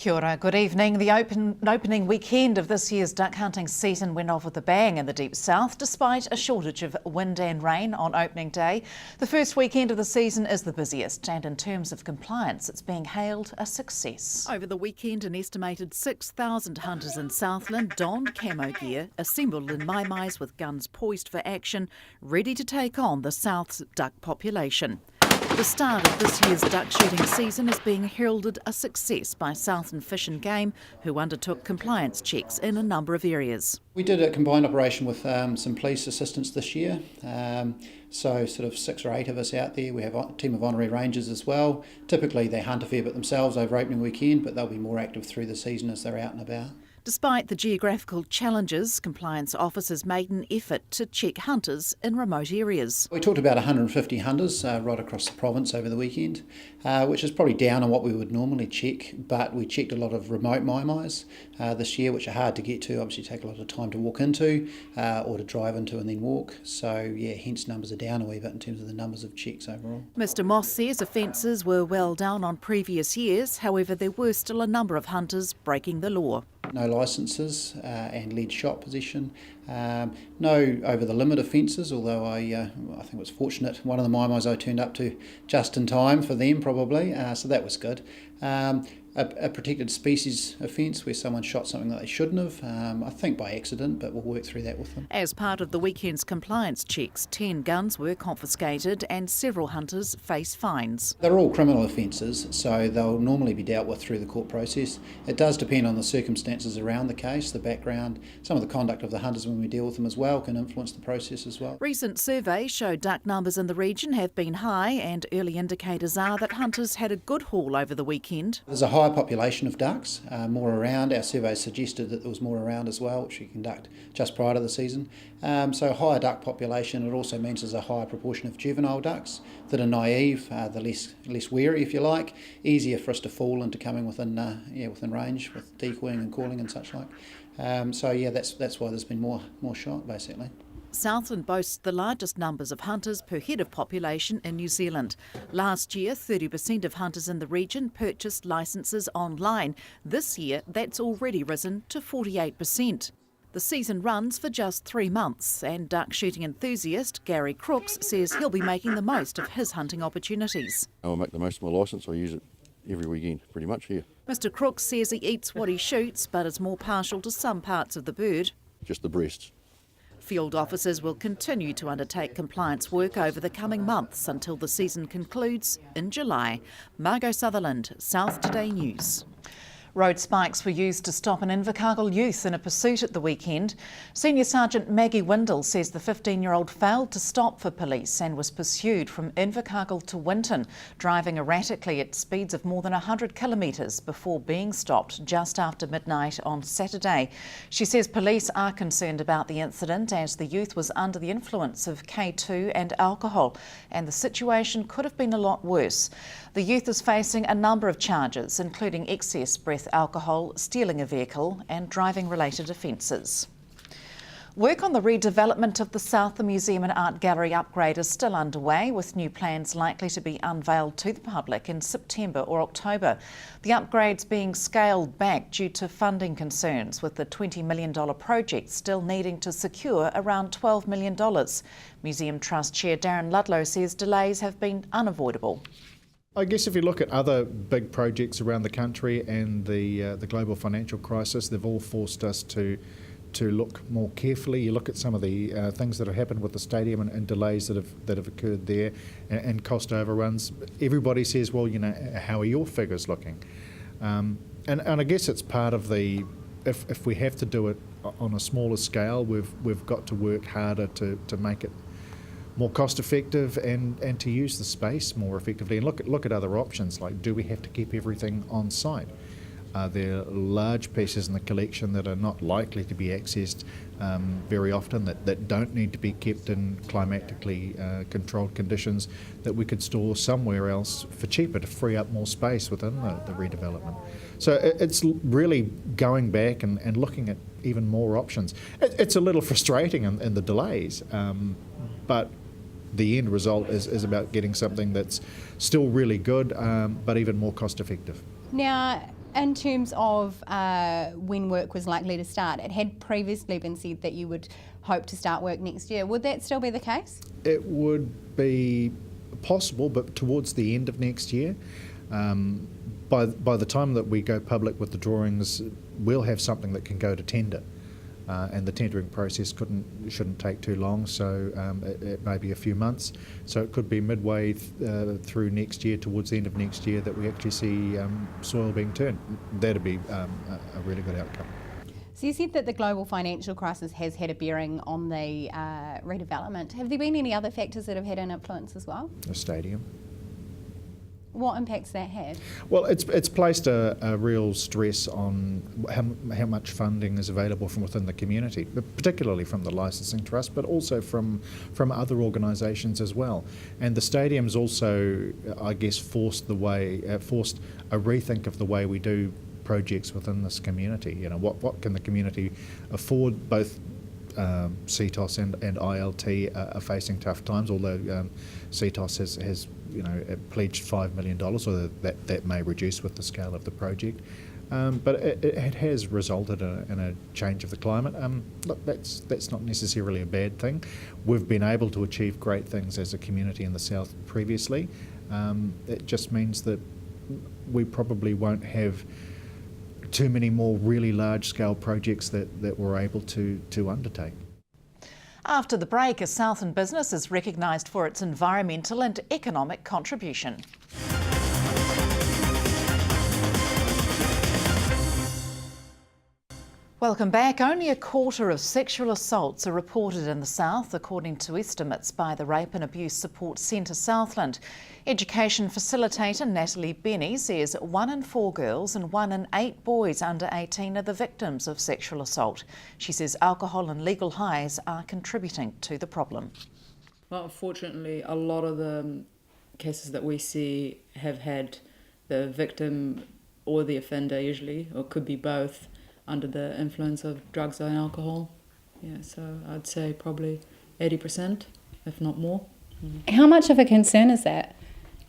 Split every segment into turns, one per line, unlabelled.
Kia ora, good evening. The opening weekend of this year's duck hunting season went off with a bang in the deep south, despite a shortage of wind and rain on opening day. The first weekend of the season is the busiest, and in terms of compliance, it's being hailed a success. Over the weekend, an estimated 6,000 hunters in Southland donned camo gear, assembled in mai-mais with guns poised for action, ready to take on the South's duck population. The start of this year's duck shooting season is being heralded a success by Southland Fish and Game, who undertook compliance checks in a number of areas.
We did a combined operation with some police assistance this year, so sort of 6 or 8 of us out there. We have a team of honorary rangers as well. Typically they hunt a fair bit themselves over opening weekend, but they'll be more active through the season as they're out and about.
Despite the geographical challenges, compliance officers made an effort to check hunters in remote areas.
We talked about 150 hunters right across the province over the weekend, which is probably down on what we would normally check, but we checked a lot of remote mai-mais this year, which are hard to get to, obviously take a lot of time to walk into or to drive into and then walk. So yeah, hence numbers are down a wee bit in terms of the numbers of checks overall.
Mr Moss says offences were well down on previous years, however there were still a number of hunters breaking the law.
No licences and lead shot possession. No over the limit offences, although I think it was fortunate. One of the mai-mais I turned up to just in time for them probably, so that was good. A protected species offence where someone shot something that they shouldn't have, I think by accident, but we'll work through that with them.
As part of the weekend's compliance checks, 10 guns were confiscated and several hunters face fines.
They're all criminal offences, so they'll normally be dealt with through the court process. It does depend on the circumstances around the case, the background. Some of the conduct of the hunters when we deal with them as well can influence the process as well. Recent surveys show duck numbers in the region have been high, and early indicators are that hunters had a good haul over the weekend. There's a high population of ducks, more around. Our surveys suggested that there was more around as well, which we conduct just prior to the season. So higher duck population, it also means there's a higher proportion of juvenile ducks that are naive, the less wary if you like, easier for us to fall into coming within range with decoying and calling and such like. So yeah, that's why there's been more shot basically. Southland boasts the largest numbers of hunters per head of population in New Zealand. Last year, 30% of hunters in the region purchased licences online. This year, that's already risen to 48%. The season runs for just 3 months, and duck shooting enthusiast Gary Crooks says he'll be making the most of his hunting opportunities.
I'll make the most of my licence. I use it every weekend, pretty much here.
Mr Crooks says he eats what he shoots, but is more partial to some parts of the bird.
Just the breasts.
Field officers will continue to undertake compliance work over the coming months until the season concludes in July. Margot Sutherland, South Today News. Road spikes were used to stop an Invercargill youth in a pursuit at the weekend. Senior Sergeant Maggie Windle says the 15-year-old failed to stop for police and was pursued from Invercargill to Winton, driving erratically at speeds of more than 100 kilometres before being stopped just after midnight on Saturday. She says police are concerned about the incident as the youth was under the influence of K2 and alcohol, and the situation could have been a lot worse. The youth is facing a number of charges, including excess breath alcohol, stealing a vehicle and driving-related offences. Work on the redevelopment of the Southland Museum and Art Gallery upgrade is still underway, with new plans likely to be unveiled to the public in September or October. The upgrade's being scaled back due to funding concerns, with the $20 million project still needing to secure around $12 million. Museum Trust Chair Darren Ludlow says delays have been unavoidable.
I guess if you look at other big projects around the country and the global financial crisis, they've all forced us to look more carefully. You look at some of the things that have happened with the stadium and delays that have occurred there, and cost overruns. Everybody says, well, you know, how are your figures looking? And I guess it's part of the, if we have to do it on a smaller scale, we've got to work harder to make it more cost effective and to use the space more effectively, and look at other options, like do we have to keep everything on site? Are there large pieces in the collection that are not likely to be accessed very often, that don't need to be kept in climatically controlled conditions, that we could store somewhere else for cheaper to free up more space within the redevelopment? So it's really going back and looking at even more options. It's a little frustrating in the delays, but the end result is about getting something that's still really good, but even more cost effective.
Now, In terms of when work was likely to start, it had previously been said that you would hope to start work next year. Would that still be the case?
It would be possible, but towards the end of next year. By the time that we go public with the drawings, we'll have something that can go to tender. And the tendering process shouldn't take too long, so it may be a few months. So it could be midway through next year, towards the end of next year, that we actually see soil being turned. That'd be a really good outcome.
So you said that the global financial crisis has had a bearing on the redevelopment. Have there been any other factors that have had an influence as well?
The stadium.
What impacts that had?
Well, it's placed a real stress on how much funding is available from within the community, particularly from the licensing trust, but also from other organisations as well. And the stadium's also, I guess, forced a rethink of the way we do projects within this community. You know, what can the community afford? Both CTOS and ILT are facing tough times, although CTOS has pledged $5 million, or that may reduce with the scale of the project. But it has resulted in a change of the climate. Look, that's not necessarily a bad thing. We've been able to achieve great things as a community in the south previously. It just means that we probably won't have too many more really large-scale projects that we're able to undertake.
After the break, a Southland business is recognised for its environmental and economic contribution. Welcome back. Only a quarter of sexual assaults are reported in the South, according to estimates by the Rape and Abuse Support Centre Southland. Education facilitator Natalie Benny says 1 in 4 girls and 1 in 8 boys under 18 are the victims of sexual assault. She says alcohol and legal highs are contributing to the problem.
Well, unfortunately, a lot of the cases that we see have had the victim or the offender usually, or could be both, under the influence of drugs and alcohol. Yeah, so I'd say probably 80%, if not more.
How much of a concern is that?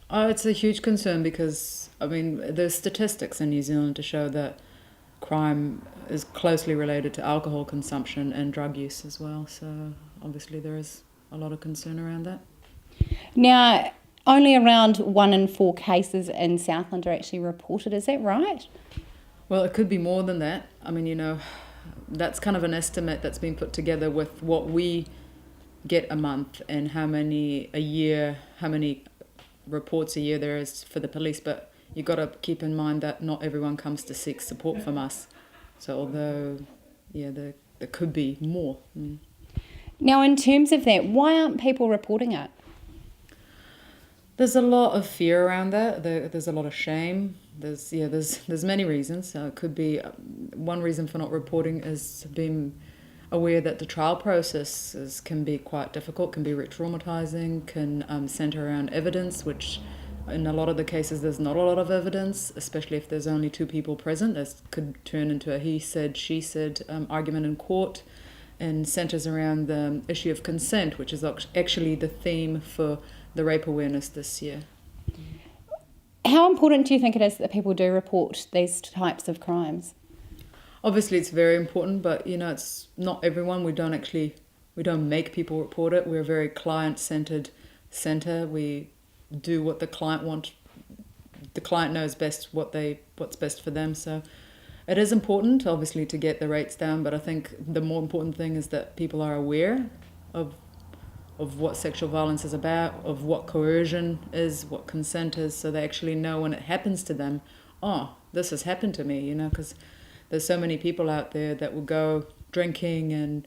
Oh, it's a huge concern because, I mean, there's statistics in New Zealand to show that crime is closely related to alcohol consumption and drug use as well. So obviously there is a lot of concern around that. Now,
only around 1 in 4 cases in Southland are actually reported, is that right?
Well, it could be more than that. I mean, that's kind of an estimate that's been put together with what we get a month and how many reports a year there is for the police. But you've got to keep in mind that not everyone comes to seek support from us. So although, there could be more.
Now, in terms of that, why aren't people reporting it?
There's a lot of fear around that. There's a lot of shame. There's many reasons. It could be one reason for not reporting is being aware that the trial processes can be quite difficult, can be re-traumatizing, can centre around evidence, which in a lot of the cases there's not a lot of evidence, especially if there's only 2 people present. This could turn into a he said, she said argument in court, and centres around the issue of consent, which is actually the theme for the rape awareness this year.
How important do you think it is that people do report these types of crimes?
Obviously it's very important, but it's not everyone. We don't make people report it. We're a very client-centred centre. We do what the client wants. The client knows best what's best for them. So it is important, obviously, to get the rates down, but I think the more important thing is that people are aware of what sexual violence is about, of what coercion is, what consent is, so they actually know when it happens to them, this has happened to me, because there's so many people out there that will go drinking and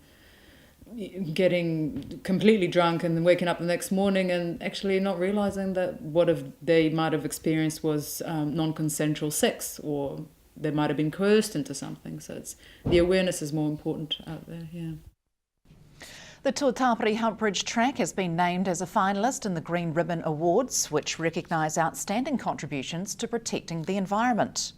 getting completely drunk and then waking up the next morning and actually not realising that what if they might have experienced was non-consensual sex, or they might have been coerced into something. So the awareness is more important out there, yeah.
The Tuatapere Hullbridge Track has been named as a finalist in the Green Ribbon Awards, which recognise outstanding contributions to protecting the environment.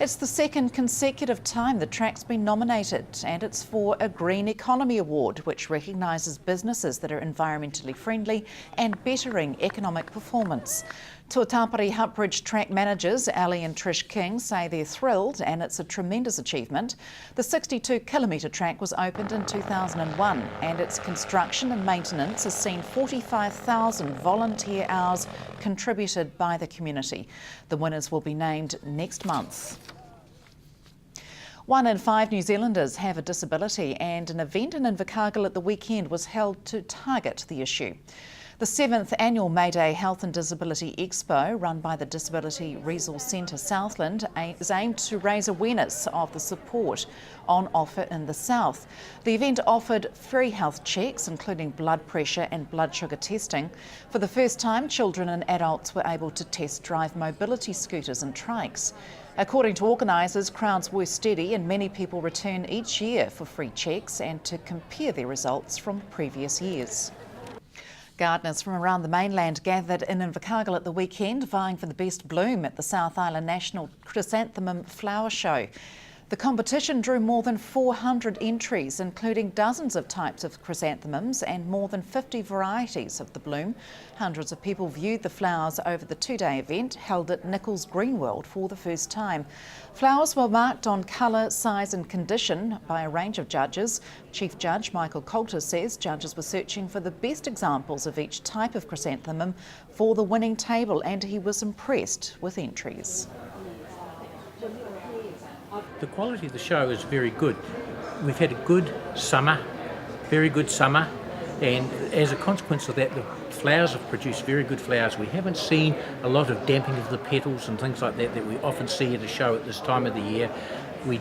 It's the second consecutive time the track's been nominated, and it's for a Green Economy Award, which recognises businesses that are environmentally friendly and bettering economic performance. Tuatapere Hullbridge Track managers Ali and Trish King say they're thrilled and it's a tremendous achievement. The 62-kilometre track was opened in 2001 and its construction and maintenance has seen 45,000 volunteer hours contributed by the community. The winners will be named next month. 1 in 5 New Zealanders have a disability, and an event in Invercargill at the weekend was held to target the issue. The 7th annual May Day Health and Disability Expo, run by the Disability Resource Centre Southland, is aimed to raise awareness of the support on offer in the South. The event offered free health checks, including blood pressure and blood sugar testing. For the first time, children and adults were able to test drive mobility scooters and trikes. According to organisers, crowds were steady and many people return each year for free checks and to compare their results from previous years. Gardeners from around the mainland gathered in Invercargill at the weekend, vying for the best bloom at the South Island National Chrysanthemum Flower Show. The competition drew more than 400 entries, including dozens of types of chrysanthemums and more than 50 varieties of the bloom. Hundreds of people viewed the flowers over the 2-day event, held at Nichols Greenworld for the first time. Flowers were marked on colour, size and condition by a range of judges. Chief Judge Michael Coulter says judges were searching for the best examples of each type of chrysanthemum for the winning table, and he was impressed with entries.
The quality of the show is very good. We've had a good summer, very good summer, and as a consequence of that, the flowers have produced very good flowers. We haven't seen a lot of damping of the petals and things like that that we often see at a show at this time of the year. We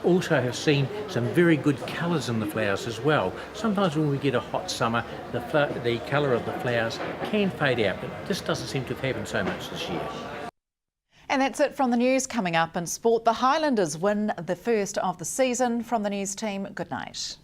also have seen some very good colours in the flowers as well. Sometimes when we get a hot summer, the colour of the flowers can fade out, but this doesn't seem to have happened so much this year.
And that's it from the news. Coming up in sport, the Highlanders win the first of the season. From the news team, good night.